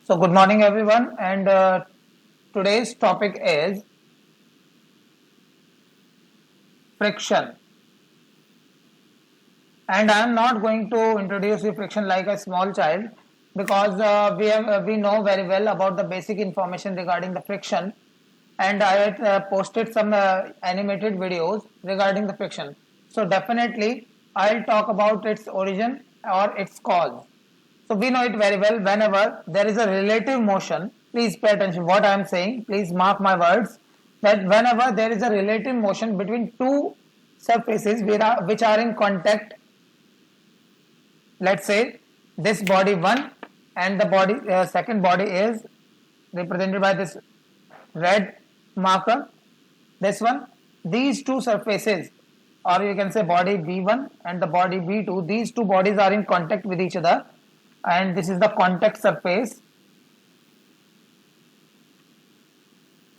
So, good morning, everyone, and today's topic is friction. And I am not going to introduce you friction like a small child because we know very well about the basic information regarding the friction, and I had posted some animated videos regarding the friction. So, definitely, I'll talk about its origin or its cause. So we know it very well. Whenever there is a relative motion, please pay attention what I am saying. Please mark my words. That whenever there is a relative motion between two surfaces which are in contact, let's say this body 1 and the body second body is represented by this red marker. This one, these two surfaces, or you can say body B1 and the body B2, these two bodies are in contact with each other, and this is the contact surface.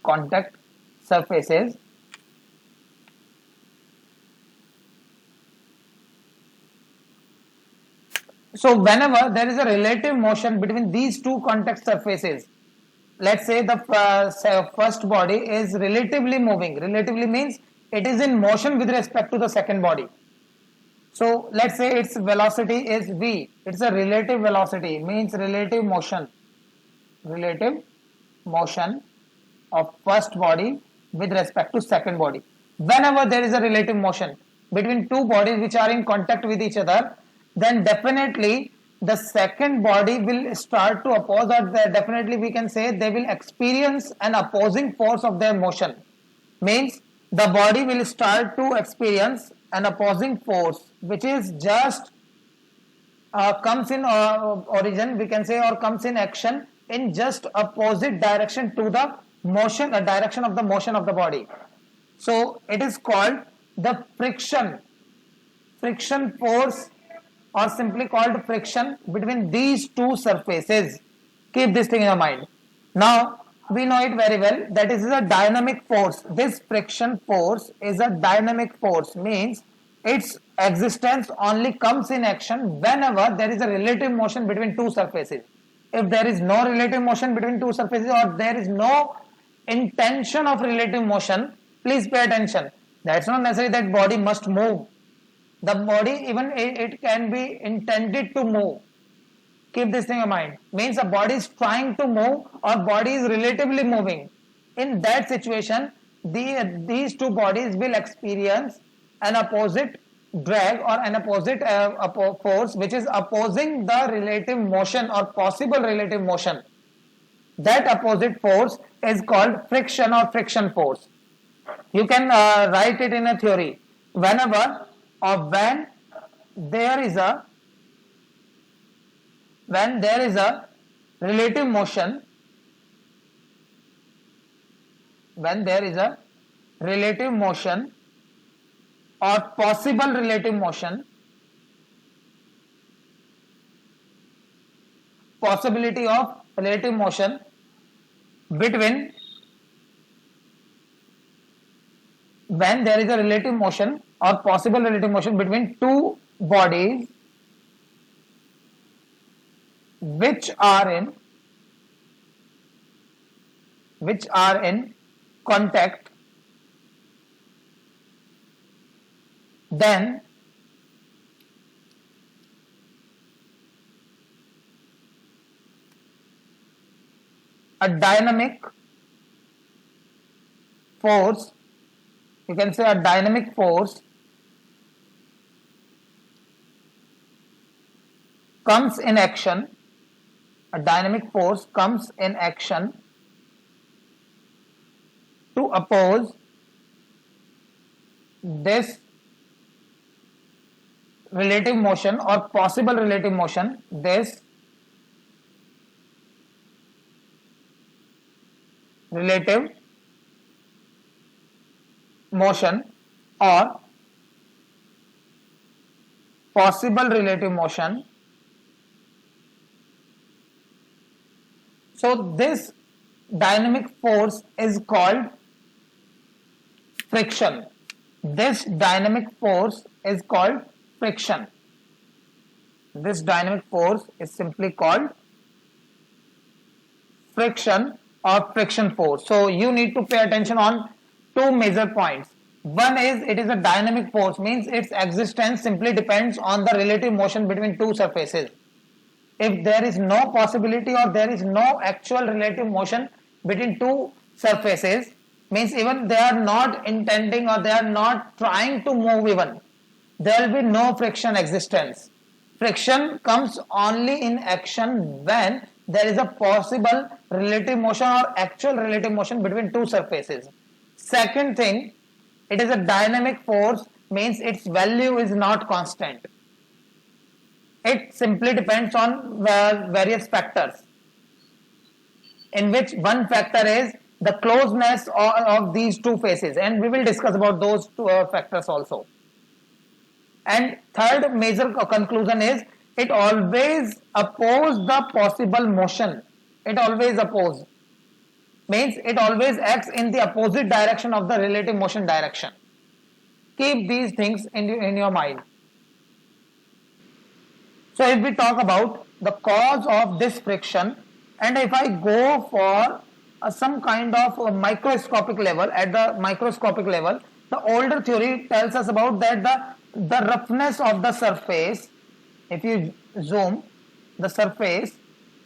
Contact surfaces. So whenever there is a relative motion between these two contact surfaces, let's say the first body is relatively moving. Relatively means it is in motion with respect to the second body. So let's say its velocity is v. It's a relative velocity, means relative motion. Relative motion of first body with respect to second body. Whenever there is a relative motion between two bodies which are in contact with each other, then definitely the second body will start to oppose, or definitely we can say they will experience an opposing force of their motion. Means the body will start to experience an opposing force which is just comes in origin, we can say, or comes in action in just opposite direction to the motion, direction of the motion of the body. So it is called the friction force, or simply called friction between these two surfaces. Keep this thing in your mind. Now we know it very well that this is a dynamic force. This friction force is a dynamic force, means its existence only comes in action whenever there is a relative motion between two surfaces. If there is no relative motion between two surfaces, or there is no intention of relative motion, please pay attention. That's not necessary that body must move. The body, even it can be intended to move. Keep this thing in mind. Means a body is trying to move, or body is relatively moving. In that situation, these two bodies will experience an opposite drag, or an opposite force which is opposing the relative motion or possible relative motion. That opposite force is called friction or friction force. You can write it in a theory. Whenever or there is a when there is a relative motion, when there is a relative motion or possible relative motion, possibility of relative motion between, when there is a relative motion or possible relative motion between two bodies which are in contact, then a dynamic force, you can say a dynamic force, comes in action. A dynamic force comes in action to oppose this relative motion or possible relative motion, this relative motion or possible relative motion. So this dynamic force is called friction. This dynamic force is called friction. This dynamic force is simply called friction or friction force. So you need to pay attention on two major points. One is it is a dynamic force, means its existence simply depends on the relative motion between two surfaces. If there is no possibility or there is no actual relative motion between two surfaces, means even they are not intending or they are not trying to move even, there will be no friction existence. Friction comes only in action when there is a possible relative motion or actual relative motion between two surfaces. Second thing, it is a dynamic force, means its value is not constant. It simply depends on various factors, in which one factor is the closeness of these two faces, and we will discuss about those two factors also. And third major conclusion is it always opposes the possible motion. It always opposes, means it always acts in the opposite direction of the relative motion direction. Keep these things in your mind. So if we talk about the cause of this friction, and if I go for some kind of a microscopic level, at the microscopic level, the older theory tells us about that the roughness of the surface, if you zoom the surface,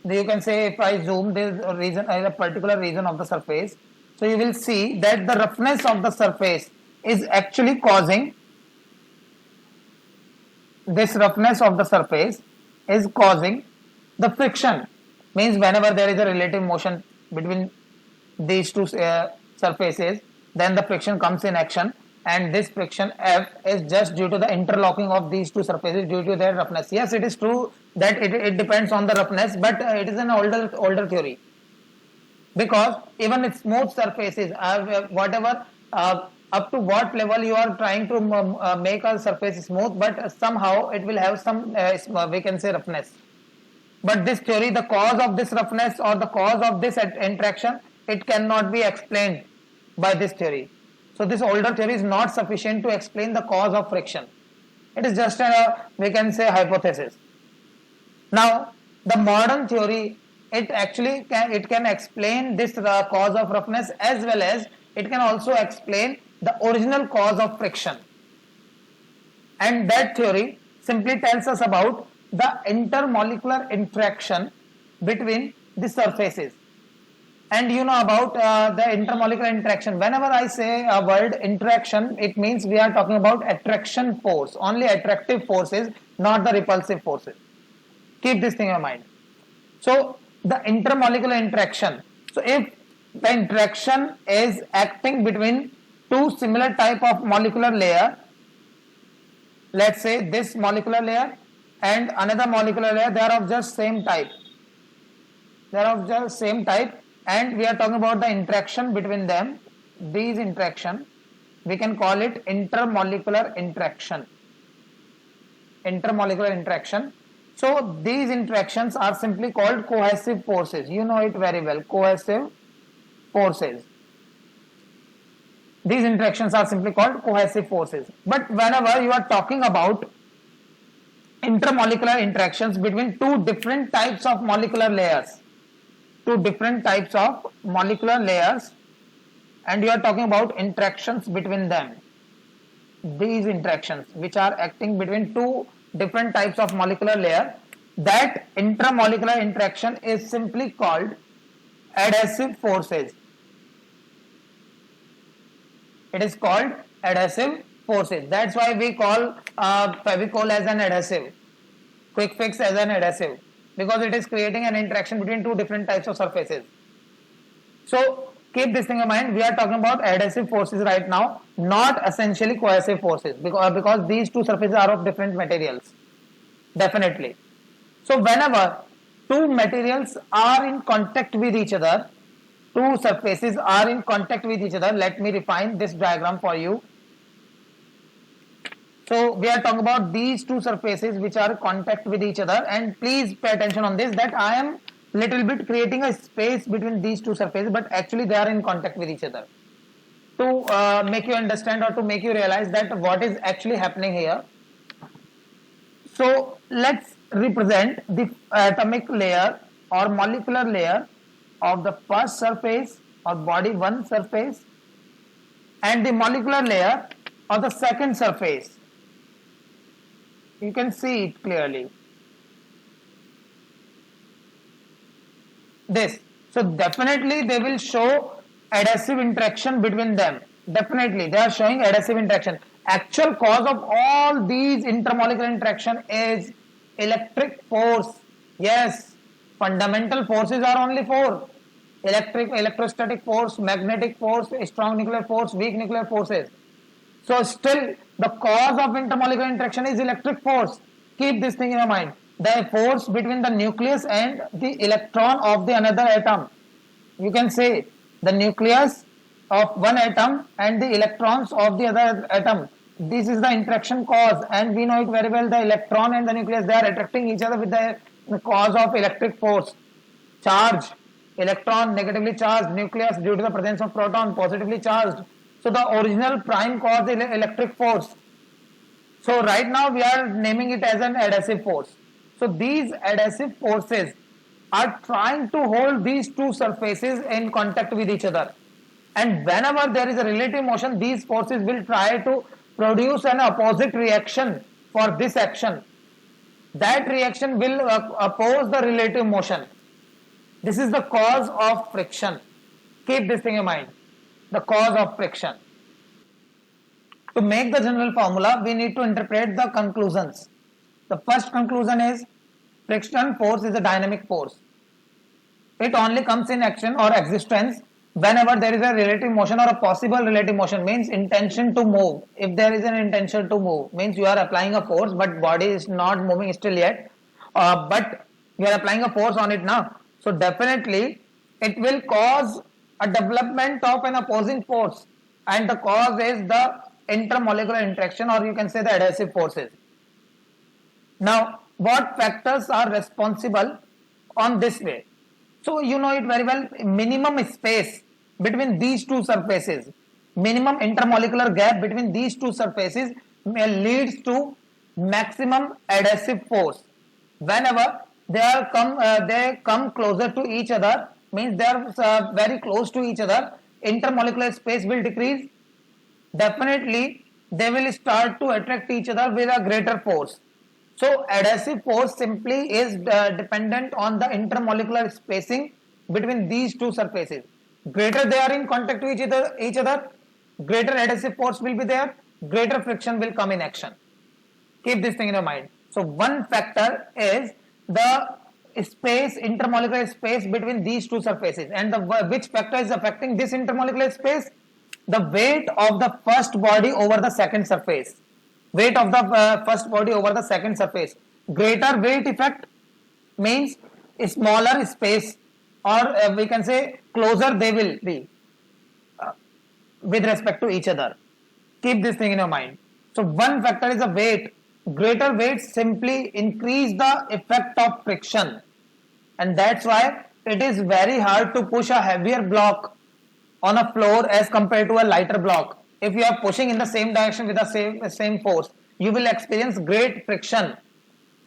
you can say if I zoom this region, a particular region of the surface, so you will see that the roughness of the surface is actually causing, this roughness of the surface is causing the friction, means whenever there is a relative motion between these two surfaces, then the friction comes in action, and this friction F is just due to the interlocking of these two surfaces due to their roughness. Yes, it is true that it depends on the roughness, but it is an older theory, because even with smooth surfaces, whatever up to what level you are trying to make a surface smooth, but somehow it will have some we can say roughness. But this theory, the cause of this roughness or the cause of this interaction, it cannot be explained by this theory. So this older theory is not sufficient to explain the cause of friction. It is just a, we can say, hypothesis. Now the modern theory, it actually can explain this cause of roughness, as well as it can also explain the original cause of friction. And that theory simply tells us about the intermolecular interaction between the surfaces. And you know about the intermolecular interaction. Whenever I say a word interaction, it means we are talking about attraction force, only attractive forces, not the repulsive forces. Keep this thing in mind. So the intermolecular interaction, so if the interaction is acting between two similar type of molecular layer, let's say this molecular layer and another molecular layer, they are of just same type, and we are talking about the interaction between them, these interaction, we can call it intermolecular interaction. So these interactions are simply called cohesive forces. You know it very well, cohesive forces. These interactions are simply called cohesive forces. But whenever you are talking about intermolecular interactions between two different types of molecular layers, and you are talking about interactions between them, these interactions which are acting between two different types of molecular layer, that intermolecular interaction is simply called adhesive forces. It is called adhesive forces. That's why we call Fevicol as an adhesive, Quick Fix as an adhesive, because it is creating an interaction between two different types of surfaces. So keep this thing in mind, we are talking about adhesive forces right now, not essentially cohesive forces, because these two surfaces are of different materials, definitely. So whenever two materials are in contact with each other, two surfaces are in contact with each other, let me refine this diagram for you. So we are talking about these two surfaces which are in contact with each other, and please pay attention on this, that I am little bit creating a space between these two surfaces, but actually they are in contact with each other, to make you understand or to make you realize that what is actually happening here. So let's represent the atomic layer or molecular layer of the first surface or body 1 surface and the molecular layer of the second surface. You can see it clearly. This. So definitely they will show adhesive interaction between them. Definitely they are showing adhesive interaction. Actual cause of all these intermolecular interaction is electric force. Yes, fundamental forces are only four: electric, electrostatic force, magnetic force, strong nuclear force, weak nuclear forces. So still the cause of intermolecular interaction is electric force. Keep this thing in your mind. The force between the nucleus and the electron of the another atom. You can say the nucleus of one atom and the electrons of the other atom. This is the interaction cause, and we know it very well. The electron and the nucleus, they are attracting each other with the cause of electric force. Charge, electron negatively charged, nucleus due to the presence of proton positively charged. So the original prime cause is electric force. So right now we are naming it as an adhesive force. So these adhesive forces are trying to hold these two surfaces in contact with each other. And whenever there is a relative motion, these forces will try to produce an opposite reaction for this action. That reaction will oppose the relative motion. This is the cause of friction. Keep this thing in mind. The cause of friction. To make the general formula, we need to interpret the conclusions. The first conclusion is friction force is a dynamic force. It only comes in action or existence whenever there is a relative motion or a possible relative motion, means intention to move. If there is an intention to move, means you are applying a force but body is not moving still yet, but you are applying a force on it now. So definitely it will cause a development of an opposing force, and the cause is the intermolecular interaction, or you can say the adhesive forces. Now what factors are responsible on this way? So you know it very well. Minimum space between these two surfaces, minimum intermolecular gap between these two surfaces leads to maximum adhesive force. Whenever they come closer to each other, means they are very close to each other, intermolecular space will decrease. Definitely they will start to attract each other with a greater force. So adhesive force simply is dependent on the intermolecular spacing between these two surfaces. Greater they are in contact with each other, greater adhesive force will be there, greater friction will come in action. Keep this thing in your mind. So one factor is the space, intermolecular space between these two surfaces, and which factor is affecting this intermolecular space? The weight of the first body over the second surface. Weight of the first body over the second surface. Greater weight effect means smaller space, or we can say closer they will be with respect to each other. Keep this thing in your mind. So one factor is the weight. Greater weight simply increase the effect of friction, and that's why it is very hard to push a heavier block on a floor as compared to a lighter block. If you are pushing in the same direction with the same force, you will experience great friction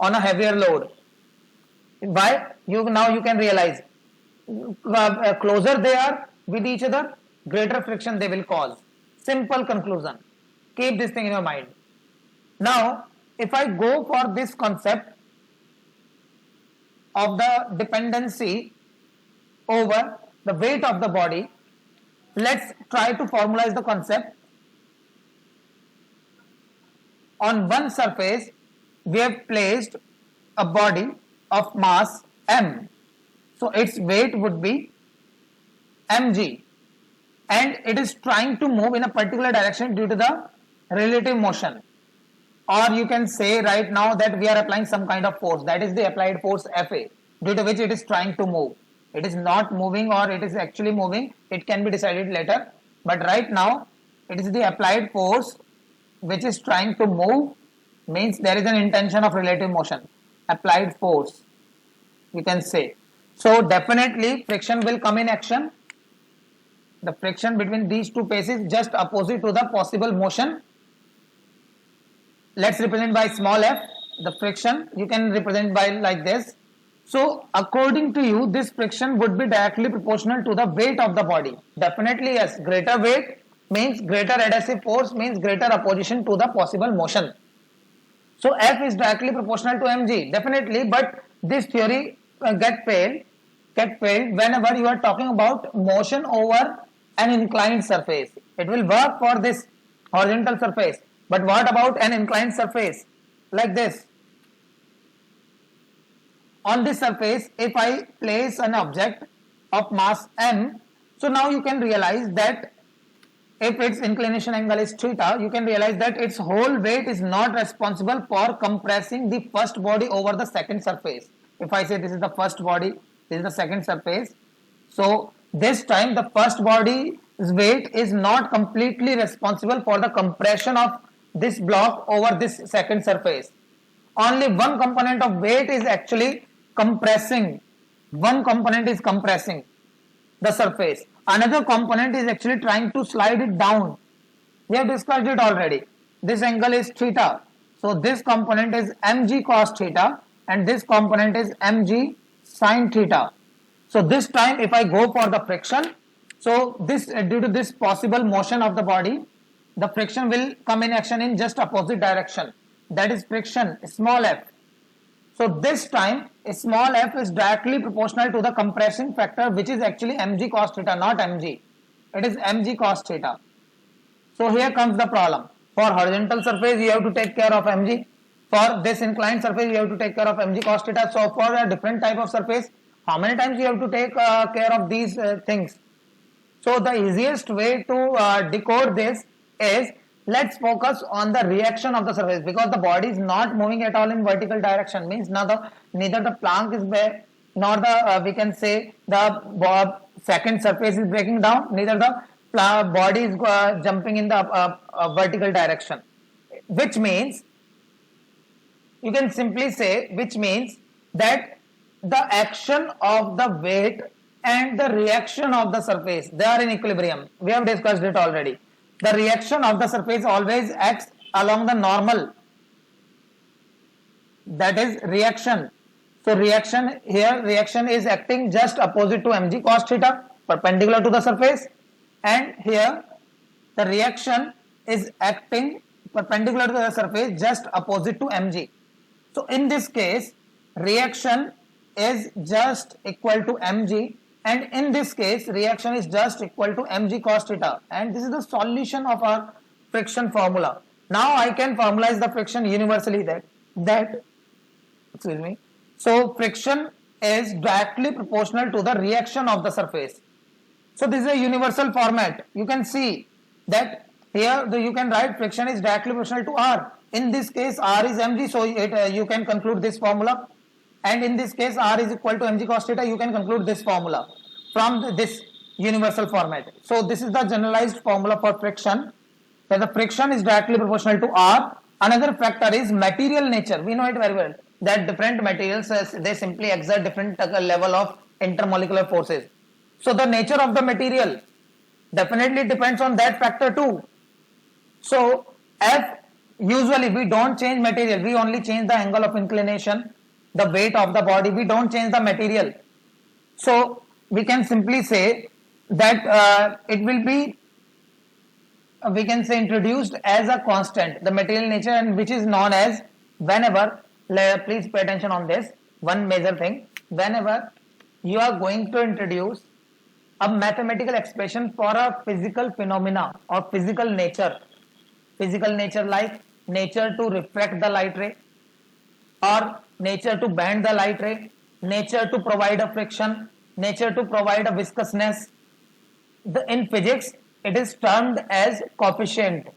on a heavier load. Why? Now you can realize, closer they are with each other, greater friction they will cause. Simple conclusion. Keep this thing in your mind. Now, if I go for this concept of the dependency over the weight of the body, let's try to formalize the concept. On one surface, we have placed a body of mass m. So its weight would be mg, and it is trying to move in a particular direction due to the relative motion. Or you can say right now that we are applying some kind of force, that is the applied force Fa, due to which it is trying to move. It is not moving or it is actually moving, it can be decided later, but right now it is the applied force which is trying to move, means there is an intention of relative motion, applied force you can say. So definitely friction will come in action. The friction between these two faces just opposite to the possible motion. Let's represent by small f the friction. You can represent by like this. So according to you, this friction would be directly proportional to the weight of the body. Definitely yes, greater weight means greater adhesive force, means greater opposition to the possible motion. So F is directly proportional to mg, definitely, but this theory get failed whenever you are talking about motion over an inclined surface. It will work for this horizontal surface, but what about an inclined surface like this? On this surface, if I place an object of mass m, so now you can realize that if its inclination angle is theta, you can realize that its whole weight is not responsible for compressing the first body over the second surface. If I say this is the first body, this is the second surface, so this time the first body's weight is not completely responsible for the compression of this block over this second surface. Only one component of weight is actually compressing. One component is compressing the surface. Another component is actually trying to slide it down. We have discussed it already. This angle is theta. So this component is mg cos theta and this component is mg sin theta. So this time if I go for the friction, so this due to this possible motion of the body, the friction will come in action in just opposite direction. That is friction, small f. So this time small f is directly proportional to the compression factor, which is actually mg cos theta, not mg. It is mg cos theta. So here comes the problem. For horizontal surface you have to take care of mg. For this inclined surface you have to take care of mg cos theta. So for a different type of surface, how many times you have to take care of these things? So the easiest way to decode this is, let's focus on the reaction of the surface, because the body is not moving at all in vertical direction, means neither the plank is there, nor the we can say the second surface is breaking down, neither the body is jumping in the vertical direction, which means you can simply say, which means that the action of the weight and the reaction of the surface, they are in equilibrium. We have discussed it already. The reaction of the surface always acts along the normal, that is reaction. So reaction here, reaction is acting just opposite to mg cos theta, perpendicular to the surface, and here the reaction is acting perpendicular to the surface just opposite to mg. So in this case reaction is just equal to mg, and in this case reaction is just equal to mg cos theta, and this is the solution of our friction formula. Now I can formalize the friction universally, that excuse me. So friction is directly proportional to the reaction of the surface. So this is a universal format. You can see that here you can write friction is directly proportional to r. In this case r is mg, so you can conclude this formula, and in this case r is equal to mg cos theta, you can conclude this formula from this universal format. So this is the generalized formula for friction, where the friction is directly proportional to r. Another factor is material nature. We know it very well that different materials they simply exert different level of intermolecular forces. So the nature of the material definitely depends on that factor too. So F, usually we don't change material, we only change the angle of inclination, the weight of the body, we don't change the material. So we can simply say that it will be, we can say, introduced as a constant, the material nature, and which is known as, whenever, please pay attention on this, one major thing, whenever you are going to introduce a mathematical expression for a physical phenomena or physical nature like nature to refract the light ray, or nature to bend the light ray, nature to provide a friction, nature to provide a viscousness. In physics, it is termed as coefficient.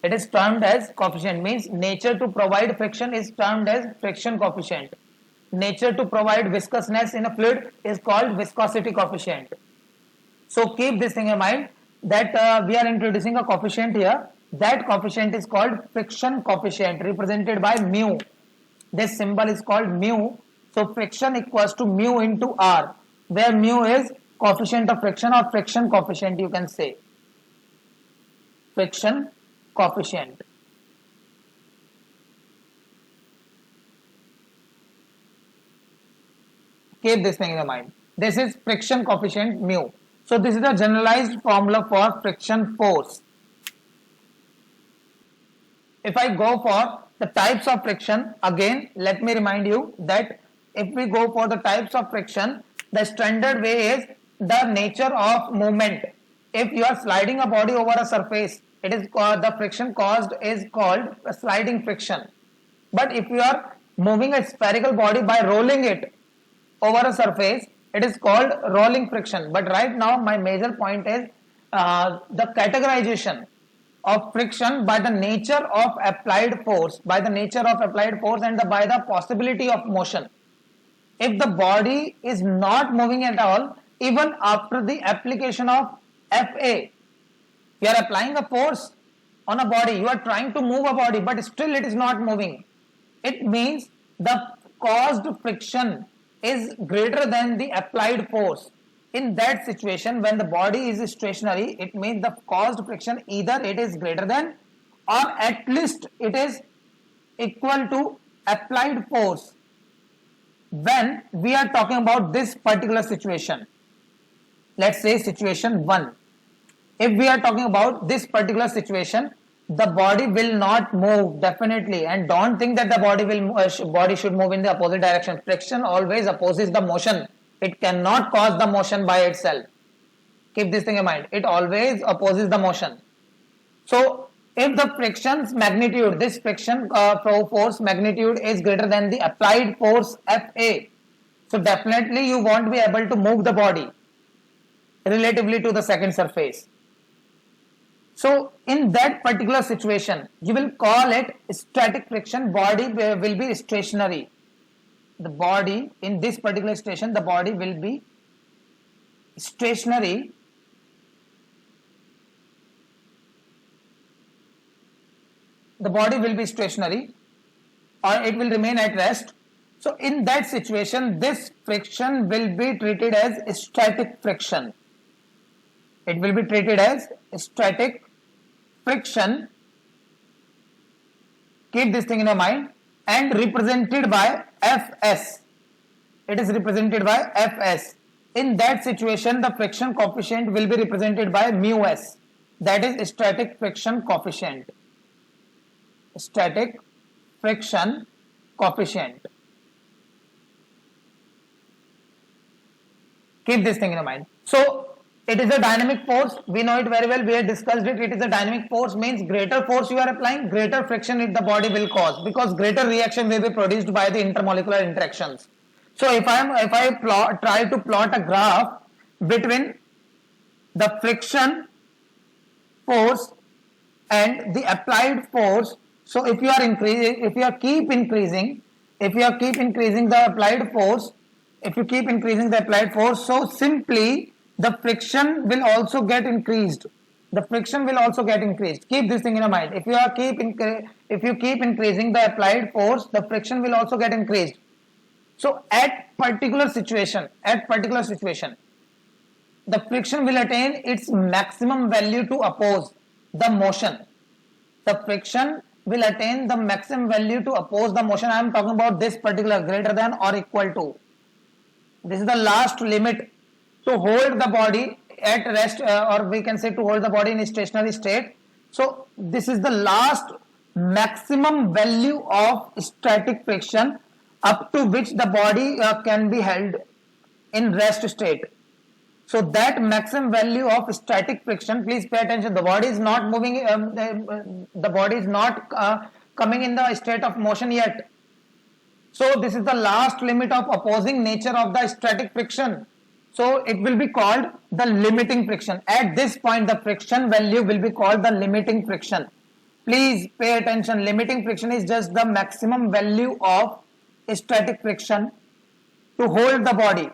It is termed as coefficient, means nature to provide friction is termed as friction coefficient. Nature to provide viscousness in a fluid is called viscosity coefficient. So keep this thing in mind that we are introducing a coefficient here. That coefficient is called friction coefficient, represented by mu. This symbol is called mu. So friction equals to mu into r, where mu is coefficient of friction or friction coefficient, you can say. Friction coefficient. Keep this thing in your mind. This is friction coefficient mu. So this is the generalized formula for friction force. If I go for the types of friction, again let me remind you that if we go for the types of friction, the standard way is the nature of movement. If you are sliding a body over a surface, it is called, the friction caused is called a sliding friction. But if you are moving a spherical body by rolling it over a surface, it is called rolling friction. But right now my major point is the categorization of friction by the nature of applied force, by the nature of applied force and by the possibility of motion. If the body is not moving at all, even after the application of FA, you are applying a force on a body, you are trying to move a body, but still it is not moving. It means the caused friction is greater than the applied force. In that situation, when the body is stationary, it means the caused friction either it is greater than or at least it is equal to applied force. When we are talking about this particular situation, let's say situation 1. If we are talking about this particular situation, the body will not move definitely, and don't think that the body should move in the opposite direction. Friction always opposes the motion. It cannot cause the motion by itself. Keep this thing in mind. It always opposes the motion. So if the friction's magnitude, this friction force magnitude is greater than the applied force Fa, so definitely you won't be able to move the body relatively to the second surface. So in that particular situation, you will call it static friction. Body will be stationary. The body in this particular situation, the body will be stationary. The body will be stationary or it will remain at rest. So in that situation, this friction will be treated as static friction. It will be treated as static friction. Keep this thing in your mind, and represented by Fs. It is represented by Fs. In that situation, the friction coefficient will be represented by μs. That is static friction coefficient. Static friction coefficient. Keep this thing in your mind. So it is a dynamic force. We know it very well. We have discussed it. It is a dynamic force, means greater force you are applying, greater friction the body will cause, because greater reaction will be produced by the intermolecular interactions. So if I try to plot a graph between the friction force and the applied force, so if you keep increasing the applied force, so simply the friction will also get increased. Keep this thing in your mind. If you keep increasing the applied force, the friction will also get increased. So at particular situation, the friction will attain its maximum value to oppose the motion. The friction will attain the maximum value to oppose the motion. I am talking about this particular greater than or equal to. This is the last limit to hold the body at rest, or we can say to hold the body in a stationary state. So this is the last maximum value of static friction up to which the body can be held in rest state. So that maximum value of static friction, please pay attention, the body is not moving, the body is not coming in the state of motion yet. So this is the last limit of opposing nature of the static friction. So it will be called the limiting friction. At this point, the friction value will be called the limiting friction. Please pay attention. Limiting friction is just the maximum value of static friction to hold the body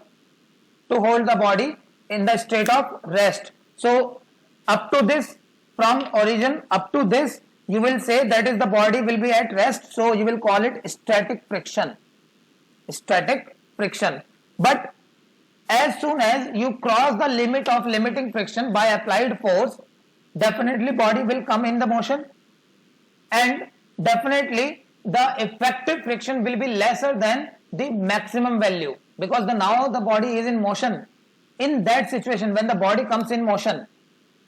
in the state of rest. So up to this, from origin up to this, you will say that is the body will be at rest. So you will call it static friction. But as soon as you cross the limit of limiting friction by applied force, definitely body will come in the motion, and definitely the effective friction will be lesser than the maximum value. because now the body is in motion. In that situation, when the body comes in motion,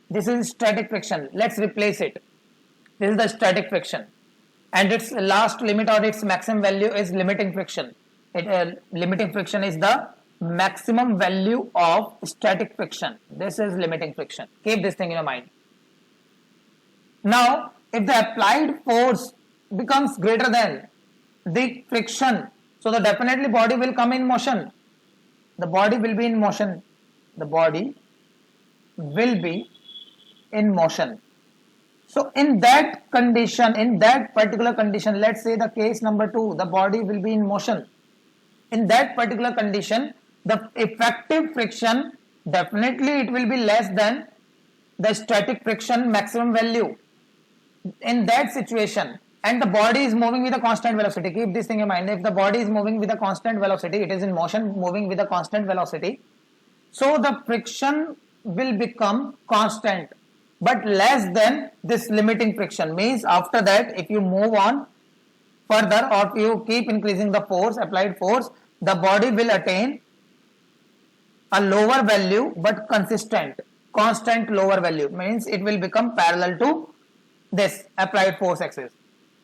this is static friction. Let's replace it. This is the static friction, and its last limit or its maximum value is limiting friction. Limiting friction is the maximum value of static friction. This is limiting friction. Keep this thing in your mind. Now, if the applied force becomes greater than the friction, so the definitely body will come in motion. The body will be in motion. The body will be in motion. So in that condition, in that particular condition, let's say the case number 2, the body will be in motion. In that particular condition, the effective friction, definitely it will be less than the static friction maximum value. In that situation, and the body is moving with a constant velocity, keep this thing in mind. If the body is moving with a constant velocity, it is in motion, moving with a constant velocity, so the friction will become constant but less than this limiting friction. Means after that, if you move on further or if you keep increasing the force, applied force, the body will attain a lower value but constant lower value. Means it will become parallel to this applied force axis.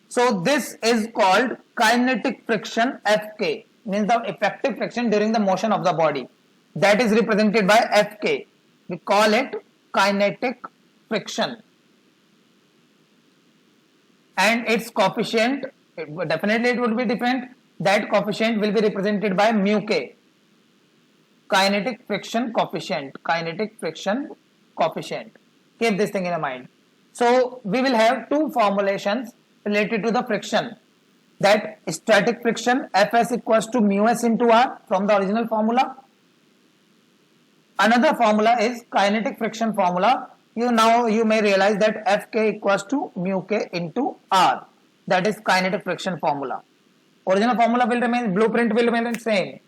So this is called kinetic friction Fk, means the effective friction during the motion of the body. That is represented by Fk. We call it kinetic friction. And its coefficient, definitely it would be different. That coefficient will be represented by mu k. Kinetic friction coefficient. Kinetic friction coefficient. Keep this thing in mind. So we will have two formulations related to the friction. That static friction Fs equals to mu s into r from the original formula. Another formula is kinetic friction formula. You may realize that Fk equals to mu k into r. That is kinetic friction formula. Original formula will remain, blueprint will remain the same.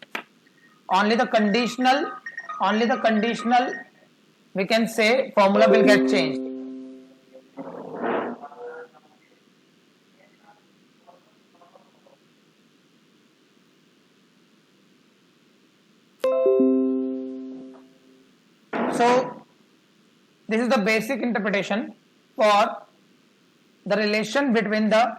Only the conditional, we can say, formula will get changed. So this is the basic interpretation for the relation between the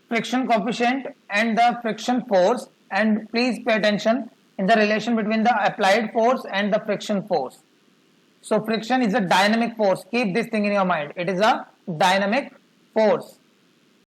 friction coefficient and the friction force, and please pay attention in the relation between the applied force and the friction force. So friction is a dynamic force. Keep this thing in your mind. It is a dynamic force.